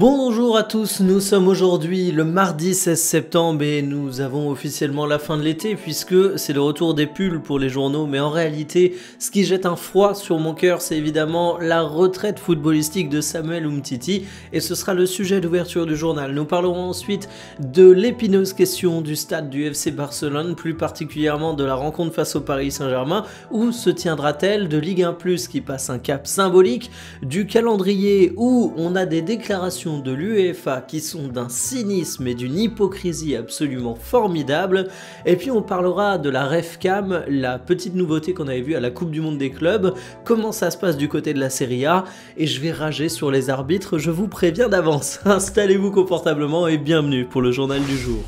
Bonjour à tous, nous sommes aujourd'hui le mardi 16 septembre et nous avons officiellement la fin de l'été puisque c'est le retour des pulls pour les journaux, mais en réalité ce qui jette un froid sur mon cœur c'est évidemment la retraite footballistique de Samuel Umtiti et ce sera le sujet d'ouverture du journal. Nous parlerons ensuite de l'épineuse question du stade du FC Barcelone, plus particulièrement de la rencontre face au Paris Saint-Germain, où se tiendra-t-elle, de Ligue 1+ qui passe un cap symbolique, du calendrier où on a des déclarations de l'UEFA qui sont d'un cynisme et d'une hypocrisie absolument formidable, et puis on parlera de la RefCam, la petite nouveauté qu'on avait vue à la Coupe du Monde des clubs, comment ça se passe du côté de la Serie A, et je vais rager sur les arbitres, je vous préviens d'avance. Installez-vous confortablement et bienvenue pour le journal du jour.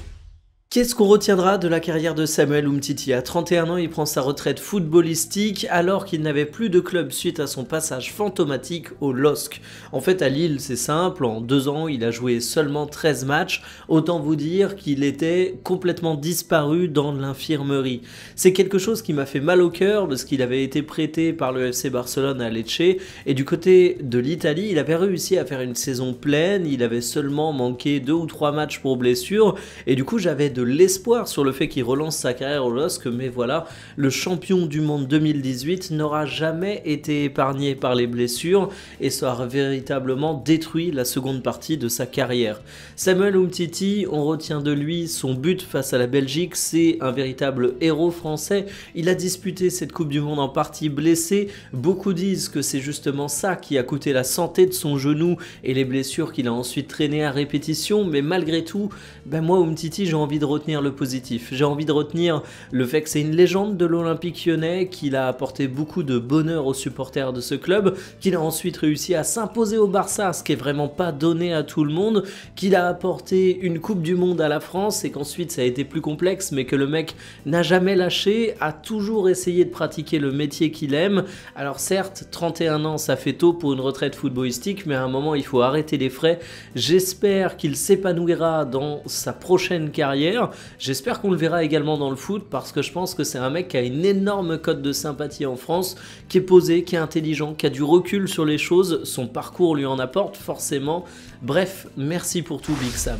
Qu'est-ce qu'on retiendra de la carrière de Samuel Umtiti? À 31 ans, il prend sa retraite footballistique alors qu'il n'avait plus de club suite à son passage fantomatique au LOSC. En fait, à Lille, c'est simple, en 2 ans, il a joué seulement 13 matchs, autant vous dire qu'il était complètement disparu dans l'infirmerie. C'est quelque chose qui m'a fait mal au cœur parce qu'il avait été prêté par le FC Barcelone à Lecce et du côté de l'Italie, il avait réussi à faire une saison pleine, il avait seulement manqué 2 ou 3 matchs pour blessure et du coup, j'avais de l'espoir sur le fait qu'il relance sa carrière au LOSC, mais voilà, le champion du monde 2018 n'aura jamais été épargné par les blessures et ça a véritablement détruit la seconde partie de sa carrière. Samuel Umtiti, on retient de lui son but face à la Belgique, c'est un véritable héros français, il a disputé cette Coupe du Monde en partie blessé, beaucoup disent que c'est justement ça qui a coûté la santé de son genou et les blessures qu'il a ensuite traînées à répétition, mais malgré tout, moi Umtiti j'ai envie de retenir le positif. J'ai envie de retenir le fait que c'est une légende de l'Olympique Lyonnais, qu'il a apporté beaucoup de bonheur aux supporters de ce club, qu'il a ensuite réussi à s'imposer au Barça, ce qui est vraiment pas donné à tout le monde, qu'il a apporté une Coupe du Monde à la France et qu'ensuite ça a été plus complexe, mais que le mec n'a jamais lâché, a toujours essayé de pratiquer le métier qu'il aime. Alors certes, 31 ans ça fait tôt pour une retraite footballistique, mais à un moment il faut arrêter les frais. J'espère qu'il s'épanouira dans sa prochaine carrière. J'espère qu'on le verra également dans le foot parce que je pense que c'est un mec qui a une énorme cote de sympathie en France, qui est posé, qui est intelligent, qui a du recul sur les choses, son parcours lui en apporte forcément. Bref, merci pour tout Big Sam.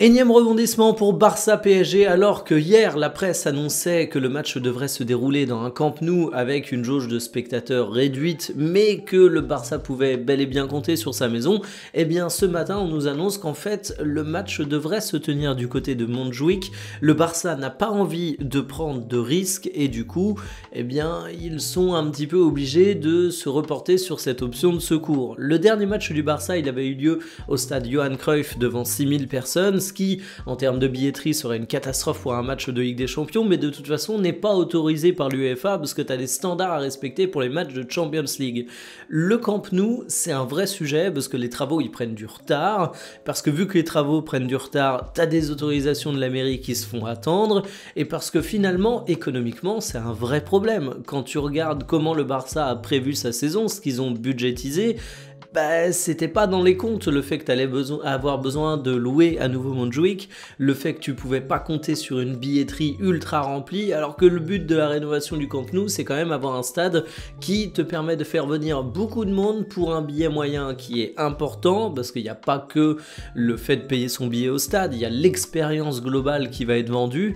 Énième rebondissement pour Barça PSG alors que hier la presse annonçait que le match devrait se dérouler dans un Camp Nou avec une jauge de spectateurs réduite mais que le Barça pouvait bel et bien compter sur sa maison. Et bien ce matin on nous annonce qu'en fait le match devrait se tenir du côté de Montjuïc. Le Barça n'a pas envie de prendre de risques et du coup ils sont un petit peu obligés de se reporter sur cette option de secours. Le dernier match du Barça il avait eu lieu au stade Johan Cruyff devant 6000 personnes, ce qui, en termes de billetterie, serait une catastrophe pour un match de Ligue des Champions, mais de toute façon n'est pas autorisé par l'UEFA parce que tu as des standards à respecter pour les matchs de Champions League. Le Camp Nou, c'est un vrai sujet parce que les travaux ils prennent du retard, parce que vu que les travaux prennent du retard, tu as des autorisations de la mairie qui se font attendre, et parce que finalement, économiquement, c'est un vrai problème. Quand tu regardes comment le Barça a prévu sa saison, ce qu'ils ont budgétisé, c'était pas dans les comptes le fait que tu allais avoir besoin de louer à nouveau Montjuïc, le fait que tu pouvais pas compter sur une billetterie ultra remplie, alors que le but de la rénovation du Camp Nou, c'est quand même avoir un stade qui te permet de faire venir beaucoup de monde pour un billet moyen qui est important, parce qu'il n'y a pas que le fait de payer son billet au stade, il y a l'expérience globale qui va être vendue.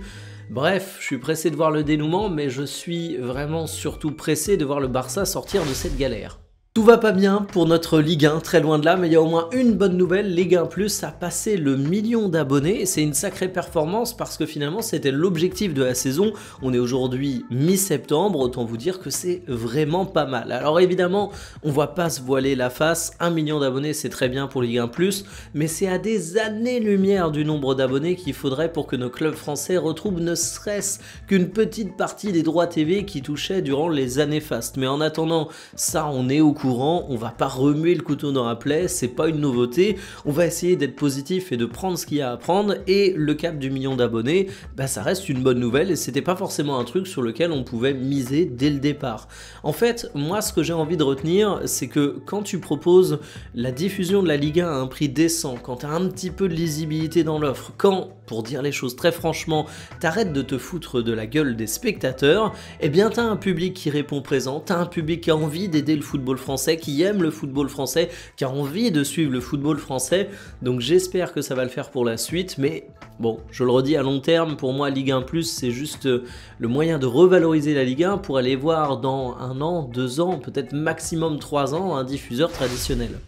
Bref, je suis pressé de voir le dénouement, mais je suis vraiment surtout pressé de voir le Barça sortir de cette galère. Tout va pas bien pour notre Ligue 1, très loin de là, mais il y a au moins une bonne nouvelle, Ligue 1+ a passé le 1 million d'abonnés, et c'est une sacrée performance parce que finalement c'était l'objectif de la saison. On est aujourd'hui mi-septembre, autant vous dire que c'est vraiment pas mal. Alors évidemment, on va pas se voiler la face, 1 million d'abonnés c'est très bien pour Ligue 1+, mais c'est à des années-lumière du nombre d'abonnés qu'il faudrait pour que nos clubs français retrouvent ne serait-ce qu'une petite partie des droits TV qui touchaient durant les années fastes. Mais en attendant, ça on est au courant. On va pas remuer le couteau dans la plaie, c'est pas une nouveauté, on va essayer d'être positif et de prendre ce qu'il y a à prendre, et le cap du 1 million d'abonnés, ça reste une bonne nouvelle et c'était pas forcément un truc sur lequel on pouvait miser dès le départ. En fait, moi ce que j'ai envie de retenir, c'est que quand tu proposes la diffusion de la Ligue 1 à un prix décent, quand tu as un petit peu de lisibilité dans l'offre, quand, pour dire les choses très franchement, t'arrêtes de te foutre de la gueule des spectateurs, t'as un public qui répond présent, t'as un public qui a envie d'aider le football français français, qui aime le football français, qui a envie de suivre le football français. Donc j'espère que ça va le faire pour la suite, mais bon, je le redis, à long terme, pour moi Ligue 1+, c'est juste le moyen de revaloriser la Ligue 1 pour aller voir dans 1 an, 2 ans, peut-être maximum 3 ans, un diffuseur traditionnel.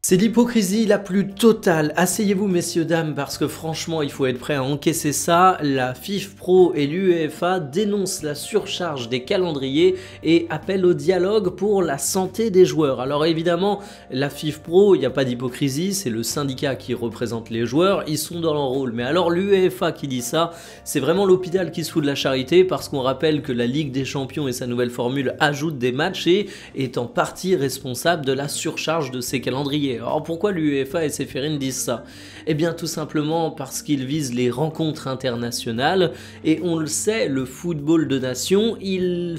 C'est l'hypocrisie la plus totale. Asseyez-vous messieurs dames parce que franchement il faut être prêt à encaisser ça. La FIFPro et l'UEFA dénoncent la surcharge des calendriers et appellent au dialogue pour la santé des joueurs. Alors évidemment la FIFPro, il n'y a pas d'hypocrisie, c'est le syndicat qui représente les joueurs, ils sont dans leur rôle. Mais alors l'UEFA qui dit ça, c'est vraiment l'hôpital qui se fout de la charité parce qu'on rappelle que la Ligue des Champions et sa nouvelle formule ajoutent des matchs et est en partie responsable de la surcharge de ces calendriers. Alors pourquoi l'UEFA et ses férines disent ça? Eh bien tout simplement parce qu'ils visent les rencontres internationales et on le sait, le football de nation, il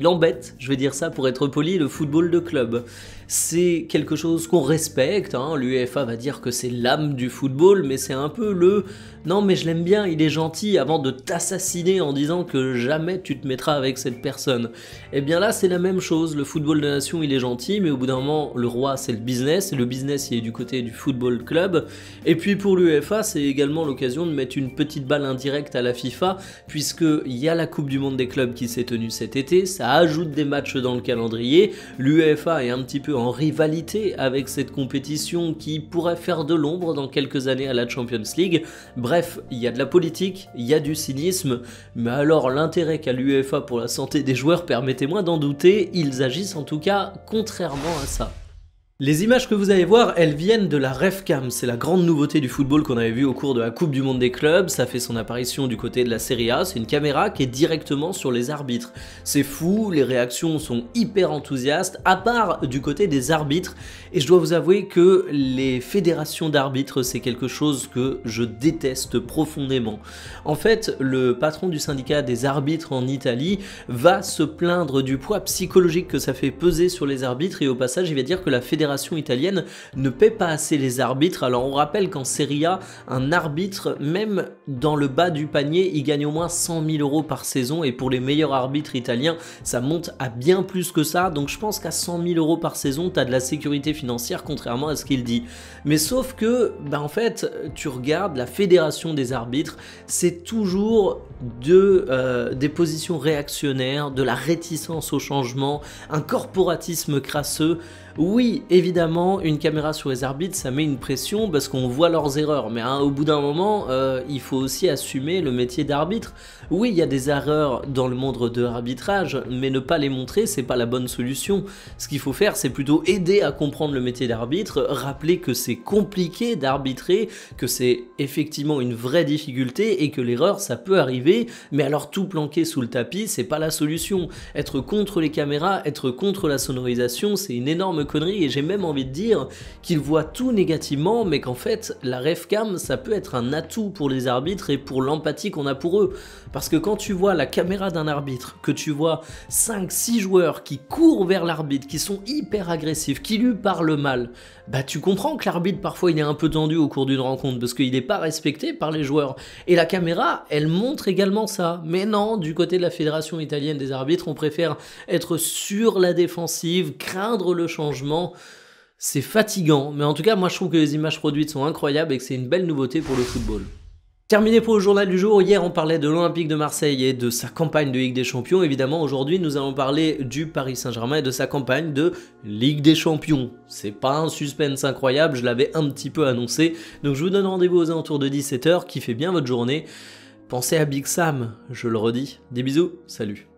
embête, je vais dire ça pour être poli, le football de club. C'est quelque chose qu'on respecte, hein. L'UEFA va dire que c'est l'âme du football, mais c'est un peu le « non mais je l'aime bien, il est gentil » avant de t'assassiner en disant que jamais tu te mettras avec cette personne. Eh bien là c'est la même chose, le football de nation il est gentil, mais au bout d'un moment le roi c'est le business, et le business il est du côté du football club. Et puis pour l'UEFA c'est également l'occasion de mettre une petite balle indirecte à la FIFA, puisqu'il y a la Coupe du Monde des clubs qui s'est tenue cet été, ça ajoute des matchs dans le calendrier, l'UEFA est un petit peu en rivalité avec cette compétition qui pourrait faire de l'ombre dans quelques années à la Champions League. Bref, il y a de la politique, il y a du cynisme, mais alors l'intérêt qu'a l'UEFA pour la santé des joueurs, permettez-moi d'en douter, ils agissent en tout cas contrairement à ça. Les images que vous allez voir, elles viennent de la RefCam, c'est la grande nouveauté du football qu'on avait vu au cours de la Coupe du Monde des clubs, ça fait son apparition du côté de la Serie A, c'est une caméra qui est directement sur les arbitres. C'est fou, les réactions sont hyper enthousiastes, à part du côté des arbitres, et je dois vous avouer que les fédérations d'arbitres, c'est quelque chose que je déteste profondément. En fait, le patron du syndicat des arbitres en Italie va se plaindre du poids psychologique que ça fait peser sur les arbitres, et au passage, il va dire que la fédération italienne ne paie pas assez les arbitres. Alors on rappelle qu'en Serie A, un arbitre, même dans le bas du panier, il gagne au moins 100 000 € par saison, et pour les meilleurs arbitres italiens, ça monte à bien plus que ça. Donc je pense qu'à 100 000 € par saison, tu as de la sécurité financière, contrairement à ce qu'il dit. Mais sauf que, en fait, tu regardes la fédération des arbitres, c'est toujours des positions réactionnaires, de la réticence au changement, un corporatisme crasseux. Oui, évidemment, une caméra sur les arbitres, ça met une pression parce qu'on voit leurs erreurs, mais au bout d'un moment, il faut aussi assumer le métier d'arbitre. Oui, il y a des erreurs dans le monde de l'arbitrage, mais ne pas les montrer, c'est pas la bonne solution. Ce qu'il faut faire, c'est plutôt aider à comprendre le métier d'arbitre, rappeler que c'est compliqué d'arbitrer, que c'est effectivement une vraie difficulté et que l'erreur, ça peut arriver, mais alors tout planquer sous le tapis, c'est pas la solution. Être contre les caméras, être contre la sonorisation, c'est une énorme connerie, et j'ai même envie de dire qu'ils voient tout négativement, mais qu'en fait la RefCam ça peut être un atout pour les arbitres et pour l'empathie qu'on a pour eux, parce que quand tu vois la caméra d'un arbitre, que tu vois 5-6 joueurs qui courent vers l'arbitre, qui sont hyper agressifs, qui lui parlent mal, bah tu comprends que l'arbitre parfois il est un peu tendu au cours d'une rencontre parce qu'il n'est pas respecté par les joueurs, et la caméra elle montre également ça. Mais non, du côté de la fédération italienne des arbitres, on préfère être sur la défensive, craindre le changement. C'est fatigant, mais en tout cas moi je trouve que les images produites sont incroyables et que c'est une belle nouveauté pour le football. Terminé pour le journal du jour. Hier on parlait de l'Olympique de Marseille et de sa campagne de Ligue des Champions. Évidemment aujourd'hui nous allons parler du Paris Saint-Germain et de sa campagne de Ligue des Champions. C'est pas un suspense incroyable, je l'avais un petit peu annoncé. Donc je vous donne rendez-vous aux alentours de 17 h, kiffez bien votre journée. Pensez à Big Sam, je le redis. Des bisous, salut.